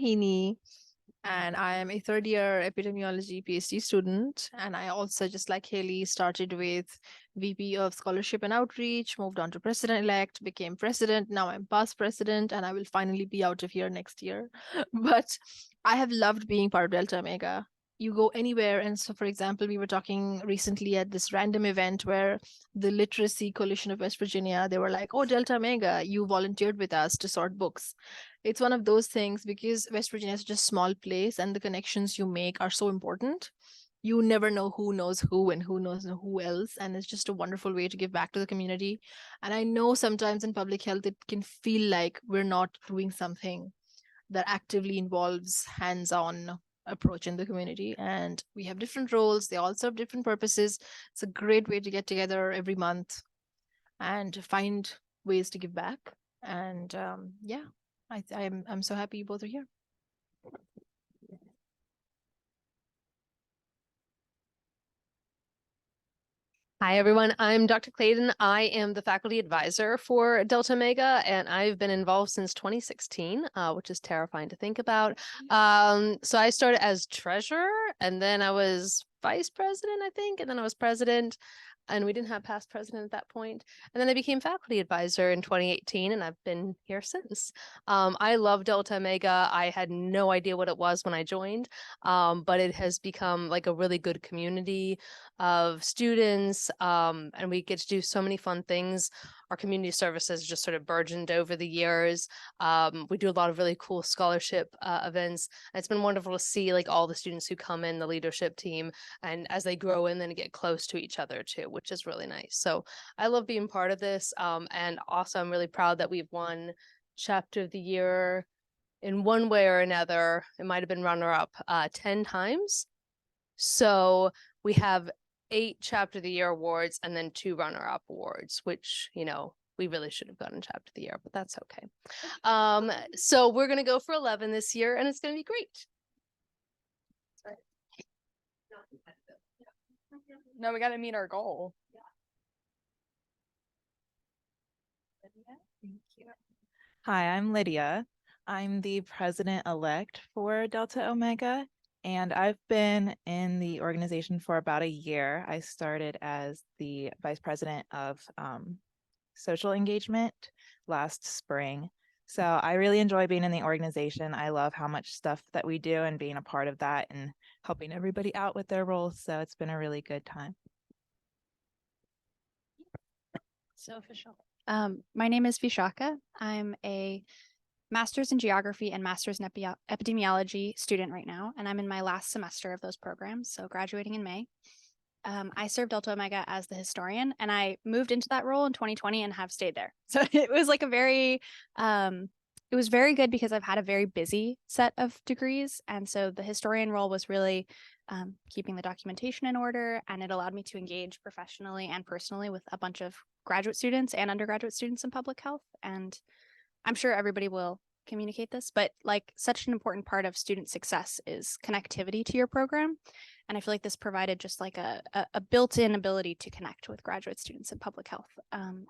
Heaney, and I am a third year epidemiology PhD student. And I also, just like Haley, started with VP of Scholarship and Outreach, moved on to President elect, became president. Now I'm past president, and I will finally be out of here next year. But I have loved being part of Delta Omega. You go anywhere. And so, for example, we were talking recently at this random event where the Literacy Coalition of West Virginia, they were like, oh, Delta Omega, you volunteered with us to sort books. It's one of those things because West Virginia is such a small place and the connections you make are so important. You never know who knows who and who knows who else. And it's just a wonderful way to give back to the community. And I know sometimes in public health, it can feel like we're not doing something that actively involves hands-on approach in the community, and we have different roles. They all serve different purposes. It's a great way to get together every month and find ways to give back. And yeah, I'm so happy you both are here. Hi, everyone. I'm Dr. Clayton. I am the faculty advisor for Delta Omega, and I've been involved since 2016, which is terrifying to think about. So I started as treasurer, and then I was vice president, I think, and then I was president. And we didn't have past president at that point. And then I became faculty advisor in 2018, and I've been here since. I love Delta Omega. I had no idea what it was when I joined, but it has become like a really good community of students, and we get to do so many fun things. Our community services just sort of burgeoned over the years. We do a lot of really cool scholarship events. And it's been wonderful to see like all the students who come in the leadership team, and as they grow in, then get close to each other too, which is really nice. So I love being part of this, and also I'm really proud that we've won chapter of the year in one way or another. It might have been runner up 10 times. So we have 8 chapter of the year awards and then 2 runner up awards, which, you know, we really should have gotten chapter of the year, but that's okay. So we're going to go for 11 this year, and it's going to be great. No, we got to meet our goal. Thank you. Hi, I'm Lydia. I'm the president-elect for Delta Omega, and I've been in the organization for about a year. I started as the vice president of social engagement last spring. So I really enjoy being in the organization. I love how much stuff that we do and being a part of that and helping everybody out with their roles. So it's been a really good time. So official. My name is Vishaka. I'm a master's in geography and master's in epidemiology student right now, and I'm in my last semester of those programs, so graduating in May. I served Delta Omega as the historian, and I moved into that role in 2020 and have stayed there. So it was like a very, it was very good because I've had a very busy set of degrees, and so the historian role was really keeping the documentation in order, and it allowed me to engage professionally and personally with a bunch of graduate students and undergraduate students in public health. And I'm sure everybody will communicate this, but like such an important part of student success is connectivity to your program. And I feel like this provided just like a built-in ability to connect with graduate students in public health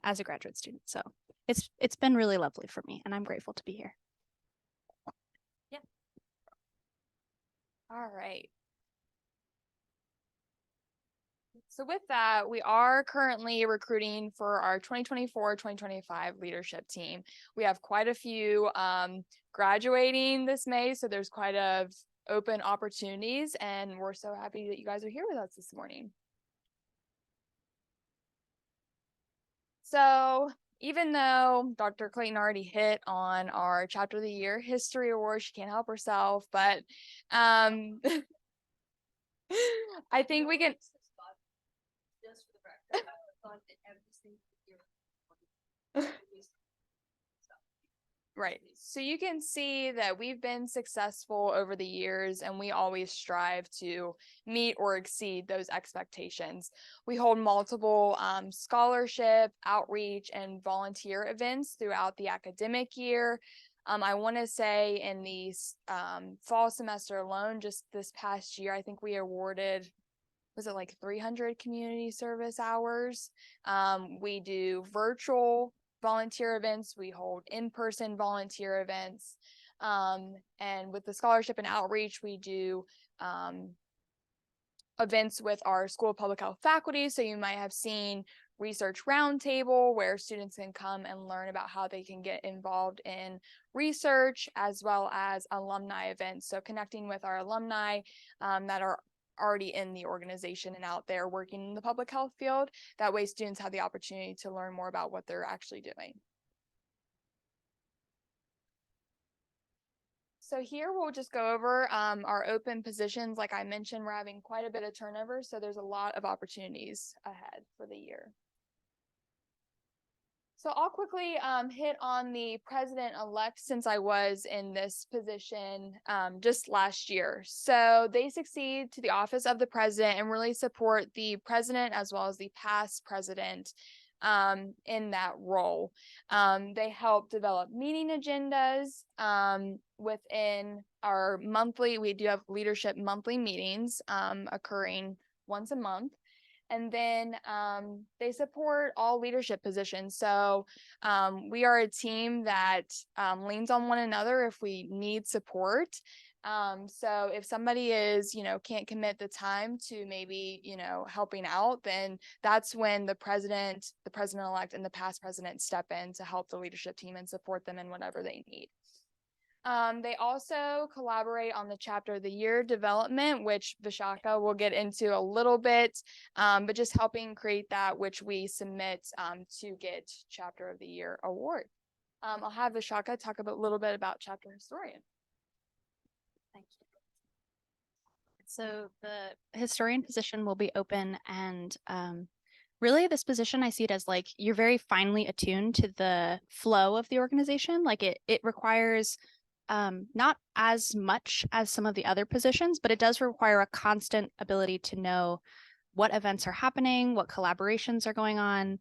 as a graduate student. So it's been really lovely for me, and I'm grateful to be here. Yeah. All right. So with that, we are currently recruiting for our 2024-2025 leadership team. We have quite a few graduating this May, so there's quite a open opportunities, and we're so happy that you guys are here with us this morning. So even though Dr. Clayton already hit on our chapter of the year history award, she can't help herself, but I think we can. Right. So you can see that we've been successful over the years, and we always strive to meet or exceed those expectations. We hold multiple scholarship, outreach, and volunteer events throughout the academic year. I want to say in the fall semester alone, just this past year, I think we awarded, was it like 300 community service hours? We do virtual volunteer events, we hold in-person volunteer events. And with the scholarship and outreach, we do events with our School of Public Health faculty. So you might have seen Research Roundtable, where students can come and learn about how they can get involved in research, as well as alumni events. So connecting with our alumni that are already in the organization and out there working in the public health field. That way students have the opportunity to learn more about what they're actually doing. So here we'll just go over our open positions. Like I mentioned, we're having quite a bit of turnover, so there's a lot of opportunities ahead for the year. So I'll quickly hit on the president-elect, since I was in this position just last year. So they succeed to the office of the president and really support the president as well as the past president in that role. They help develop meeting agendas within our monthly. We do have leadership monthly meetings occurring once a month. And then they support all leadership positions. So we are a team that leans on one another if we need support. So if somebody is, can't commit the time to maybe, helping out, then that's when the president-elect, and the past president step in to help the leadership team and support them in whatever they need. They also collaborate on the chapter of the year development, which Vishaka will get into a little bit, but just helping create that which we submit to get chapter of the year award. I'll have Vishaka talk a little bit about chapter historian. Thank you. So the historian position will be open, and really this position, I see it as like you're very finely attuned to the flow of the organization. Like it requires not as much as some of the other positions, but it does require a constant ability to know what events are happening, what collaborations are going on.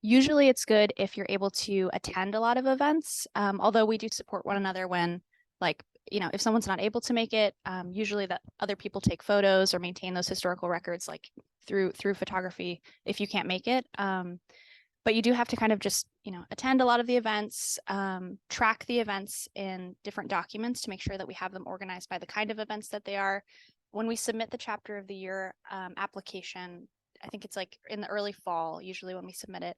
Usually it's good if you're able to attend a lot of events, although we do support one another when, like, if someone's not able to make it, usually that other people take photos or maintain those historical records, like through photography if you can't make it. But you do have to kind of just, attend a lot of the events, track the events in different documents to make sure that we have them organized by the kind of events that they are. When we submit the chapter of the year application, I think it's like in the early fall, usually when we submit it,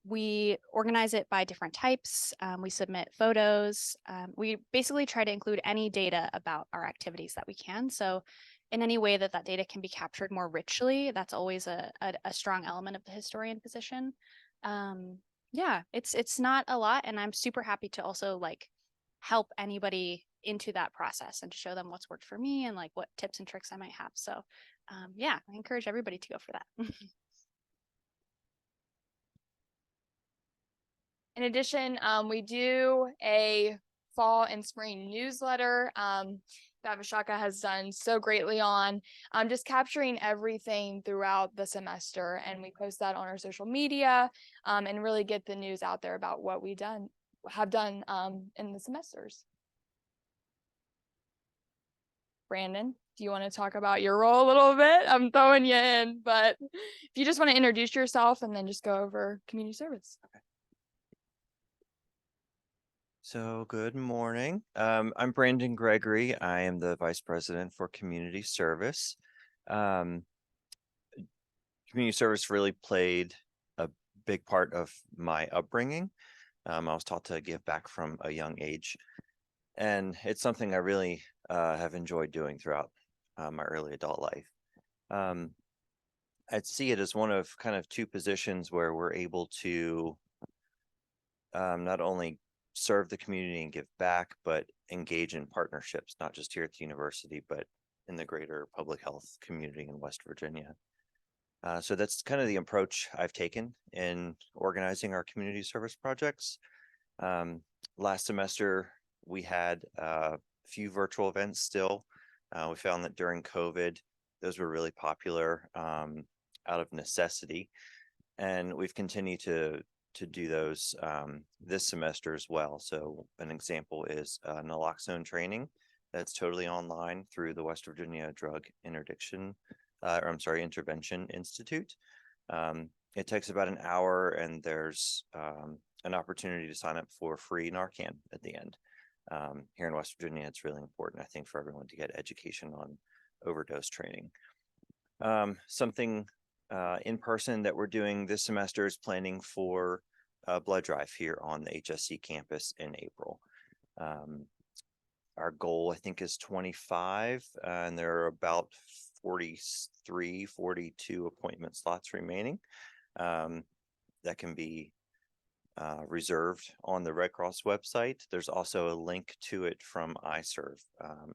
we organize it by different types. We submit photos. We basically try to include any data about our activities that we can. So in any way that data can be captured more richly, that's always a strong element of the historian position. Yeah, it's not a lot, and I'm super happy to also help anybody into that process and to show them what's worked for me and what tips and tricks I might have. So yeah, I encourage everybody to go for that. In addition, we do a fall and spring newsletter that Vishaka has done so greatly on just capturing everything throughout the semester. And we post that on our social media and really get the news out there about what we have done in the semesters. Brandon, do you want to talk about your role a little bit? I'm throwing you in, but if you just want to introduce yourself and then just go over community service. Okay. So good morning. I'm Brandon Gregory. I am the Vice President for Community Service. Community service really played a big part of my upbringing. I was taught to give back from a young age, and it's something I really have enjoyed doing throughout my early adult life. I'd see it as one of kind of two positions where we're able to not only serve the community and give back, but engage in partnerships, not just here at the university, but in the greater public health community in West Virginia. So that's kind of the approach I've taken in organizing our community service projects. Last semester, we had a few virtual events still. We found that during COVID, those were really popular out of necessity. And we've continued to do those this semester as well. So an example is naloxone training that's totally online through the West Virginia Drug Intervention Institute. It takes about an hour, and there's an opportunity to sign up for free Narcan at the end. Here in West Virginia, it's really important, I think, for everyone to get education on overdose training. Something in person that we're doing this semester is planning for a blood drive here on the HSC campus in April. Our goal, I think, is 25, and there are about 43, 42 appointment slots remaining. That can be reserved on the Red Cross website. There's also a link to it from iServe,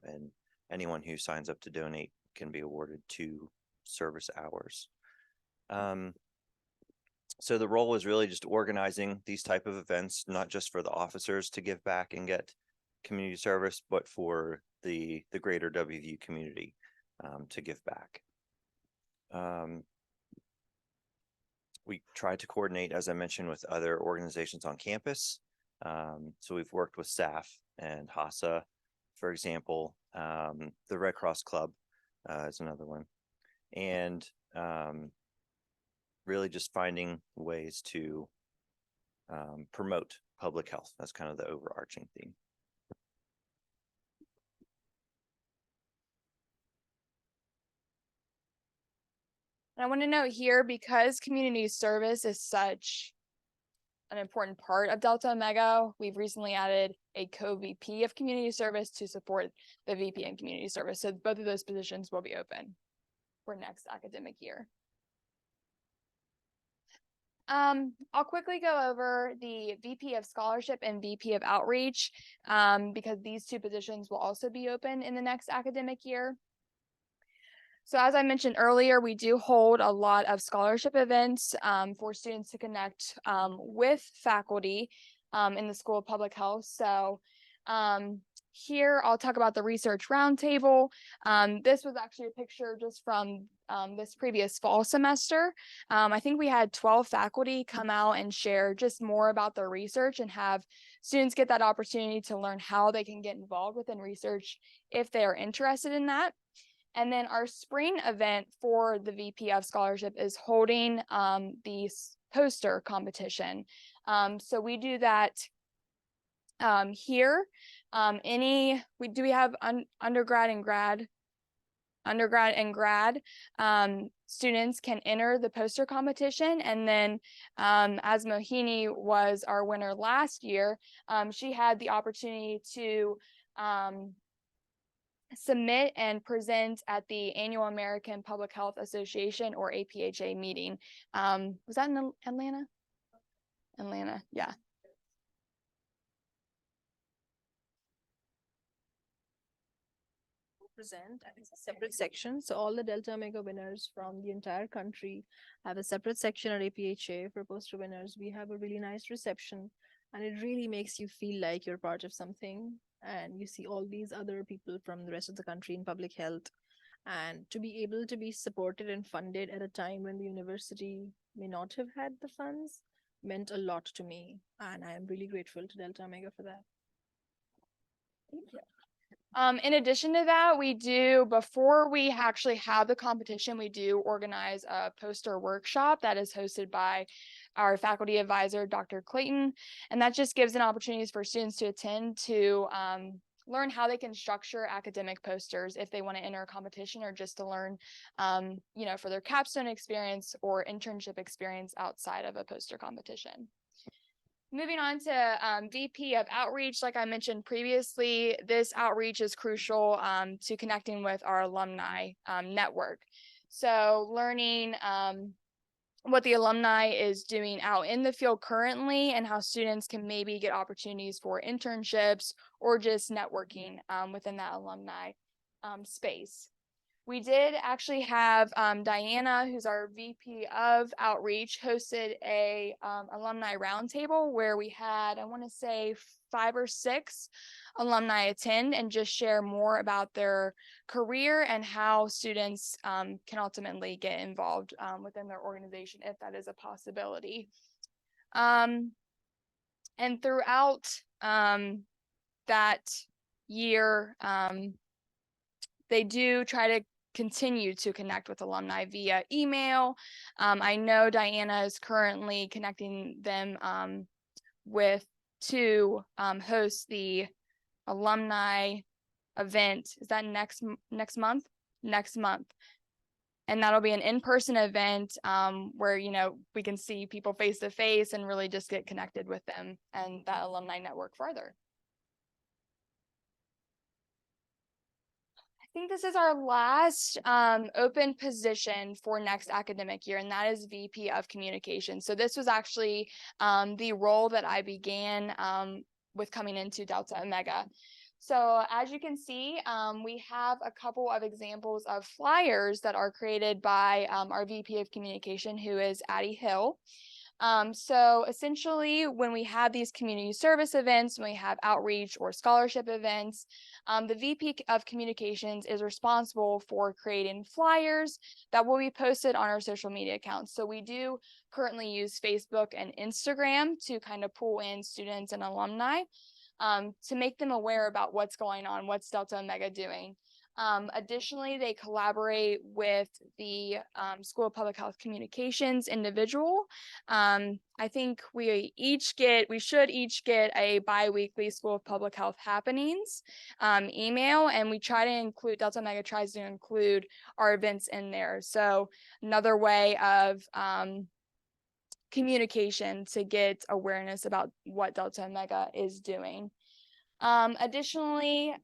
and anyone who signs up to donate can be awarded 2 service hours. So the role is really just organizing these type of events, not just for the officers to give back and get community service, but for the greater WVU community to give back. We try to coordinate, as I mentioned, with other organizations on campus. So we've worked with SAF and HASA, for example. The Red Cross Club is another one. And really just finding ways to promote public health. That's kind of the overarching theme. And I want to note here, because community service is such an important part of Delta Omega, we've recently added a co-VP of community service to support the VP in community service. So both of those positions will be open for next academic year. I'll quickly go over the VP of Scholarship and VP of Outreach, because these 2 positions will also be open in the next academic year. So as I mentioned earlier, we do hold a lot of scholarship events for students to connect with faculty in the School of Public Health. So here I'll talk about the Research Roundtable. This was actually a picture just from this previous fall semester. I think we had 12 faculty come out and share just more about their research and have students get that opportunity to learn how they can get involved within research if they are interested in that. And then our spring event for the VP of Scholarship is holding the poster competition. So we do that here. We have undergrad and grad students can enter the poster competition. And then as Mohini was our winner last year, she had the opportunity to submit and present at the annual American Public Health Association, or APHA, meeting. Was that in Atlanta? Atlanta, yeah. Present as a separate section. So all the Delta Omega winners from the entire country have a separate section at APHA for poster winners. We have a really nice reception, and it really makes you feel like you're part of something. And you see all these other people from the rest of the country in public health, and to be able to be supported and funded at a time when the university may not have had the funds meant a lot to me, and I am really grateful to Delta Omega for that. Thank you. In addition to that, we do, before we actually have the competition, we do organize a poster workshop that is hosted by our faculty advisor, Dr. Clayton. And that just gives an opportunity for students to attend to learn how they can structure academic posters if they want to enter a competition, or just to learn, for their capstone experience or internship experience outside of a poster competition. Moving on to VP of Outreach, like I mentioned previously, this outreach is crucial to connecting with our alumni network. So learning what the alumni is doing out in the field currently, and how students can maybe get opportunities for internships or just networking within that alumni space. We did actually have Diana, who's our VP of Outreach, hosted a alumni roundtable where we had, I want to say, 5 or 6 alumni attend and just share more about their career and how students can ultimately get involved within their organization, if that is a possibility. And throughout that year, they do try to continue to connect with alumni via email. I know Diana is currently connecting them to host the alumni event. Is that next month? Next month. And that'll be an in-person event where, you know, we can see people face to face and really just get connected with them and that alumni network further. I think this is our last open position for next academic year, and that is VP of Communication. So this was actually the role that I began with coming into Delta Omega. So as you can see, we have a couple of examples of flyers that are created by our VP of Communication, who is Addie Hill. So essentially, when we have these community service events, when we have outreach or scholarship events, the VP of Communications is responsible for creating flyers that will be posted on our social media accounts. So we do currently use Facebook and Instagram to kind of pull in students and alumni to make them aware about what's going on, what's Delta Omega doing. Additionally, they collaborate with the School of Public Health Communications individual. I think we should each get a bi-weekly School of Public Health happenings email, and we try to include, Delta Omega tries to include our events in there. So another way of communication to get awareness about what Delta Omega is doing. Additionally,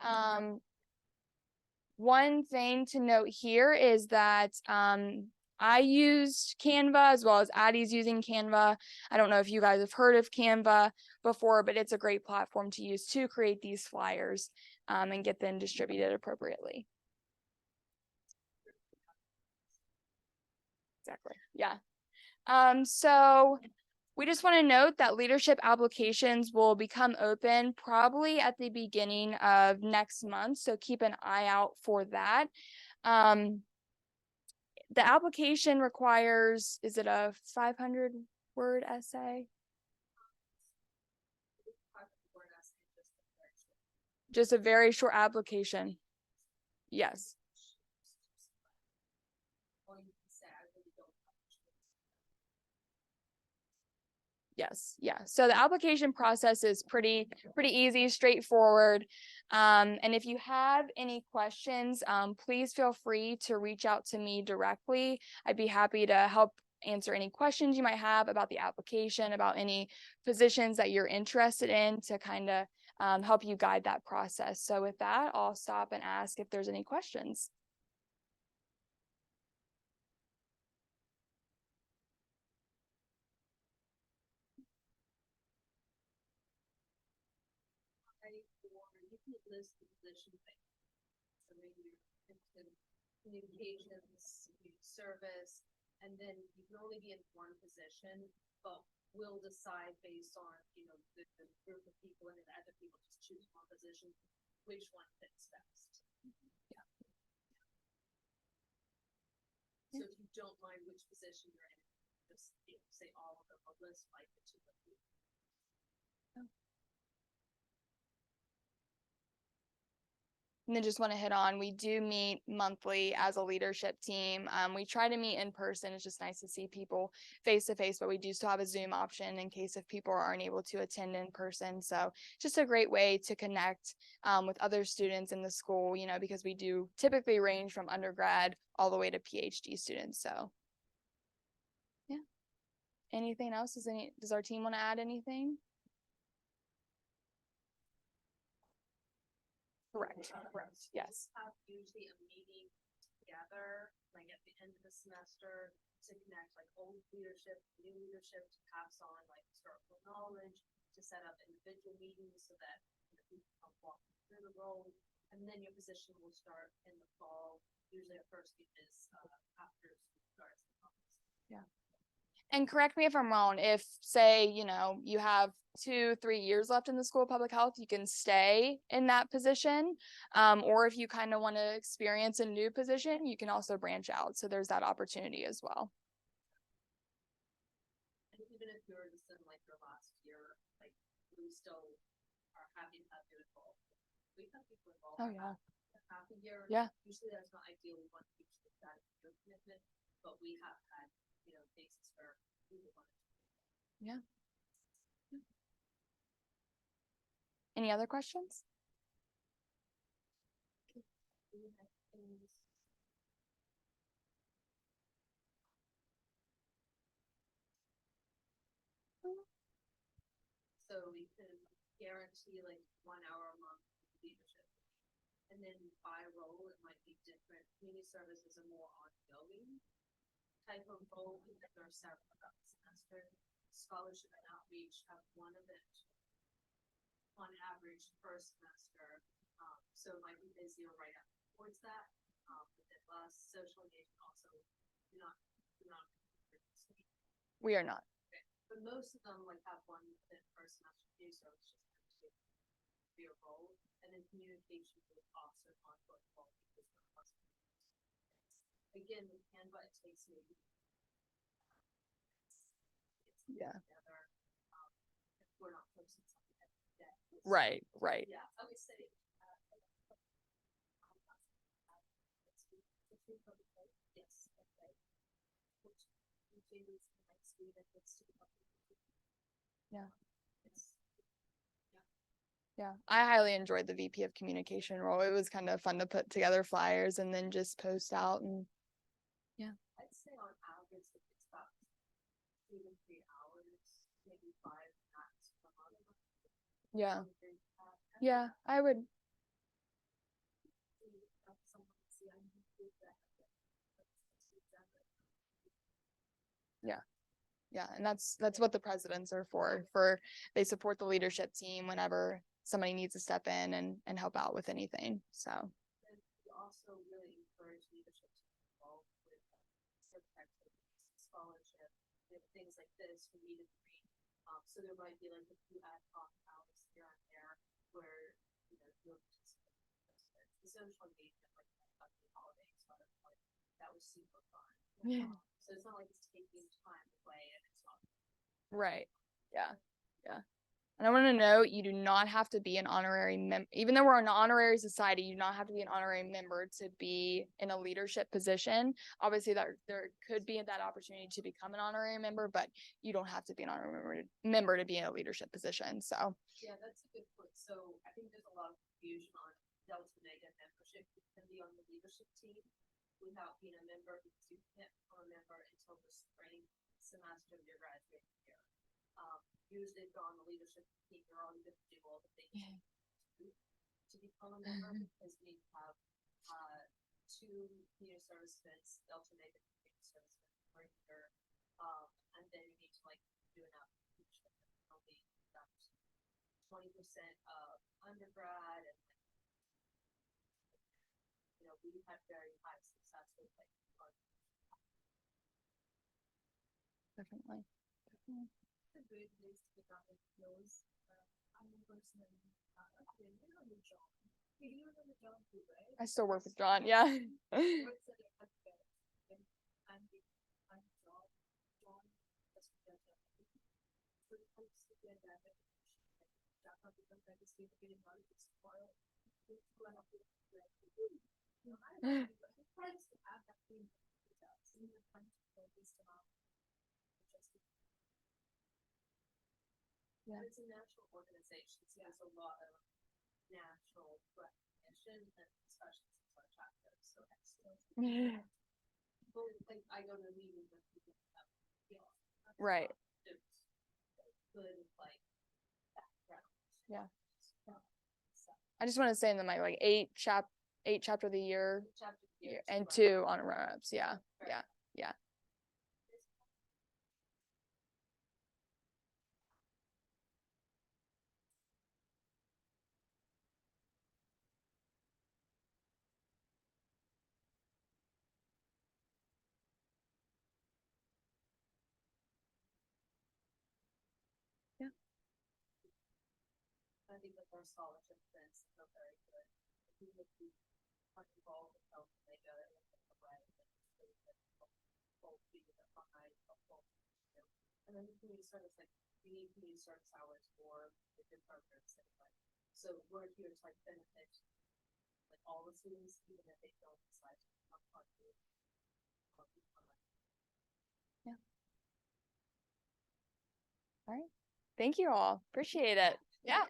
one thing to note here is that I used Canva as well as Addie's using Canva. I don't know if you guys have heard of Canva before, but it's a great platform to use to create these flyers and get them distributed appropriately. Exactly. Yeah. So we just want to note that leadership applications will become open probably at the beginning of next month. So keep an eye out for that. The application requires, is it a 500-word essay? Just a very short application. Yes. Yes, yeah. So the application process is pretty easy, straightforward. And if you have any questions, please feel free to reach out to me directly. I'd be happy to help answer any questions you might have about the application, about any positions that you're interested in to kind of help you guide that process. So with that, I'll stop and ask if there's any questions. List the positions so maybe communications, service, and then you can only be in one position, but we'll decide based on, you know, the group of people and the other people just choose one position, which one fits best. Yeah. So if you don't mind which position you're in, just say all of them, but list like the two of you. And then just want to hit on, we do meet monthly as a leadership team. We try to meet in person. It's just nice to see people face to face, but we do still have a Zoom option in case if people aren't able to attend in person. So just a great way to connect with other students in the school, you know, because we do typically range from undergrad all the way to PhD students. So yeah. Anything else? Does our team want to add anything? Correct. Yes. Have usually a meeting together, like at the end of the semester, to connect like old leadership, new leadership, to pass on like historical knowledge, to set up individual meetings so that people can walk through the role, and then your position will start in the fall. Usually at first is after school starts. Yeah. And correct me if I'm wrong, if say, you know, you have 2-3 years left in the School of Public Health, you can stay in that position. Or if you kind of want to experience a new position, you can also branch out. So there's that opportunity as well. And even if you're just in like your last year, like we still are happy to have you involved. We've had people involved. Oh yeah. Half a year. Yeah. Usually that's not ideal. We want to keep that your commitment, but we have had, you know, cases where we want to. Yeah. Any other questions? So we can guarantee like 1 hour a month leadership. And then by role, it might be different. Community service is a more ongoing type of role because there are several throughout the semester. Scholarship and outreach have one event on average per semester. So it might be busier right up towards that. But then less social engagement also not We are not. but most of them like have one within first semester too, so it's just kind of be a role, and then communication with also ongoing role because we're again with Canva it takes me Yeah. together. If we're not posting something every day. Right, right. Yeah, I would say. Yes. Okay. Which changes the next week that gets to the Yeah. It's Yeah, I highly enjoyed the VP of communication role. It was kind of fun to put together flyers and then just post out and I'd say on average it's about 2 to 3 hours, maybe 5 max per month. yeah. Yeah, I would. Yeah, and that's what the presidents are for they support the leadership team whenever somebody needs to step in and help out with anything. So And we also really encourage leadership to be involved with certain activities, scholarship, things like this for me to read. So there might be like a few ad hoc hours here and there where you'll participate. The social engagement like at the holidays, like that was super fun. Yeah. So it's not like it's taking time away and it's not. right. Yeah. Yeah. And I want to note you do not have to be an honorary member. Even though we're an honorary society, you do not have to be an honorary member to be in a leadership position. Obviously, there could be that opportunity to become an honorary member, but you don't have to be an honorary member to be in a leadership position. So Yeah, that's a good point. So I think there's a lot of confusion on Delta Mega membership. You can be on the leadership team without being a member because you can't become a member until the spring semester of your graduating year. Usually if you're on the leadership team, you're already going to do all the things you need to become a member because we have 2 community service events, Delta Mega community service events per year. And then you need to like do an application. It'll be 20% of undergrad and we had very high success with like definitely. the good news to pick up with those. I'm a person on the job. Do you remember John Bouvet? I still work with John. Yeah. Works at a job. John was so it helps to get that Yeah. It's a national organization, so there's a lot of national recognition, and especially since our chapter is so excellent. People like I go to meetings with people that Right. good like background. Yeah. So, I just want to say in the my like 8 chapter of the year chapter and 2 honor run-ups. Yeah. Yeah. Yeah. I think that their scholarship events are very good. We would be involved with Delta Mega in a way that's really difficult be behind helpful. And then the community service, like we need community service hours for the good programs anyway. So we're here to like benefit like all the students, even if they don't decide to become part of it. Yeah. All right. Thank you all. Appreciate it. Yeah.